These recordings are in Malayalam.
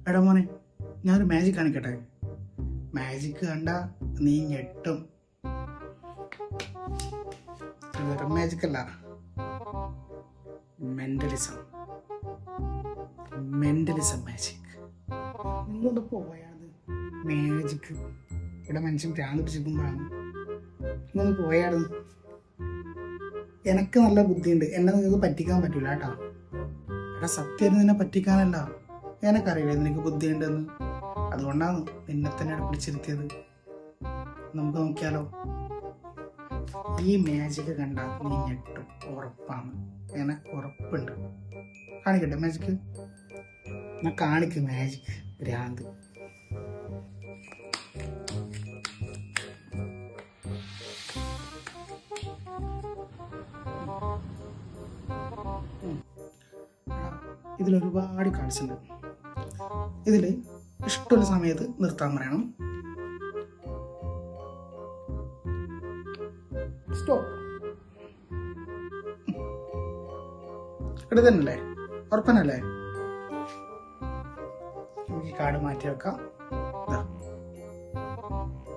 എടാ മോനെ, ഞാനൊരു മാജിക് കാണിക്കട്ടെ. മാജിക് കണ്ട നീ ഞെട്ടും. വെറും മാജിക് അല്ല, മെന്റലിസം മാജിക്. നിങ്ങളുടെ പോയാത് മാജിക് ഇവിടെ മനുഷ്യൻ പ്രാന്ത് പിടിച്ചിരിക്കുമ്പോഴാണ്. ഇങ്ങനെ പോയായിരുന്നു. എനക്ക് നല്ല ബുദ്ധിയുണ്ട്, എന്നെ നിങ്ങൾക്ക് പറ്റിക്കാൻ പറ്റൂല കേട്ടോ. എടാ സത്യം നിന്നെ പറ്റിക്കാനല്ല, എനക്കറിയില്ല നിനക്ക് ബുദ്ധിയുണ്ടെന്ന്. അതുകൊണ്ടാണ് നിന്നെ തന്നെ പിടിച്ചിരുത്തിയത്. നമുക്ക് നോക്കിയാലോ? ഈ മാജിക് കണ്ട നീ ഞെട്ടും, ഉറപ്പാണ്. എനക്ക് ഉറപ്പുണ്ട്. കാണിക്കട്ടെ മാജിക്? ഞാൻ കാണിക്കും മാജിക് ഭ്രാന്ത്. ഇതിലൊരുപാട് കാർഡ്സ് ഉണ്ട്. ഇതിൽ ഇഷ്ടമുള്ള സമയത്ത് നിർത്താൻ പറയണം. സ്റ്റോപ്പ്. ഇവിടെ തന്നെയല്ലേ? ഉറപ്പനല്ലേ? നമുക്ക് കാർഡ് മാറ്റി വെക്കാം.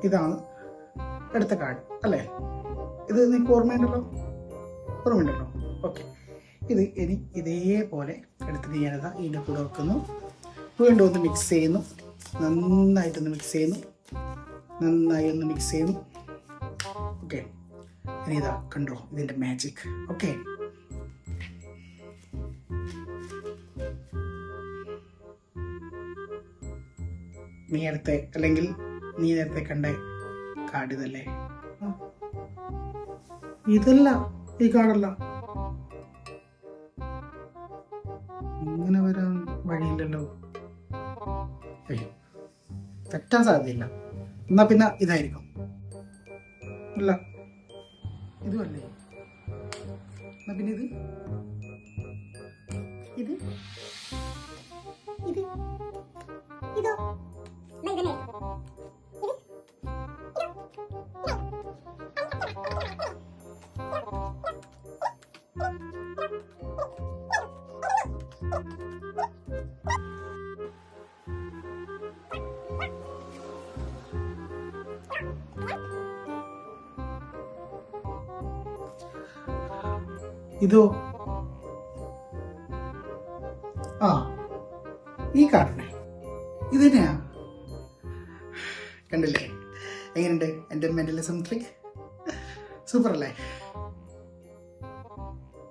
ഇതാണ് അടുത്ത കാർഡ് അല്ലേ? ഇത് നിങ്ങൾക്ക് ഓർമ്മയുണ്ടല്ലോ? ഓക്കെ. ഇത് ഇനി ഇതേപോലെ എടുത്തിട്ട് ഞാനതാ ഇതിൻ്റെ കൂടെ വെക്കുന്നു. വീണ്ടും ഒന്ന് മിക്സ് ചെയ്യുന്നു. നന്നായി ഒന്ന് മിക്സ് ചെയ്യുന്നു. ഓക്കെ, ഇനി ഇതാ കണ്ടോ ഇതിൻ്റെ മാജിക്. ഓക്കെ, നീ നേരത്തെ കണ്ട കാർഡ് ഇതല്ലേ? ഇതല്ല, ഈ കാർഡല്ല. ഇങ്ങനെ വരാൻ വഴിയില്ലല്ലോ. അയ്യോ, തെറ്റാൻ സാധ്യതയില്ല. എന്നാ പിന്നെ ഇതായിരിക്കും. അല്ല, ഇതുമല്ലേ? എന്നാ പിന്നെ ഇത് ഇതോ? ആ, ഈ കാർഡിനെ ഇത് തന്നെയാ. കണ്ടില്ലേ എങ്ങനെയുണ്ട് എൻ്റെ മെന്റലിസം ട്രിക്ക്? സൂപ്പർ അല്ലേ?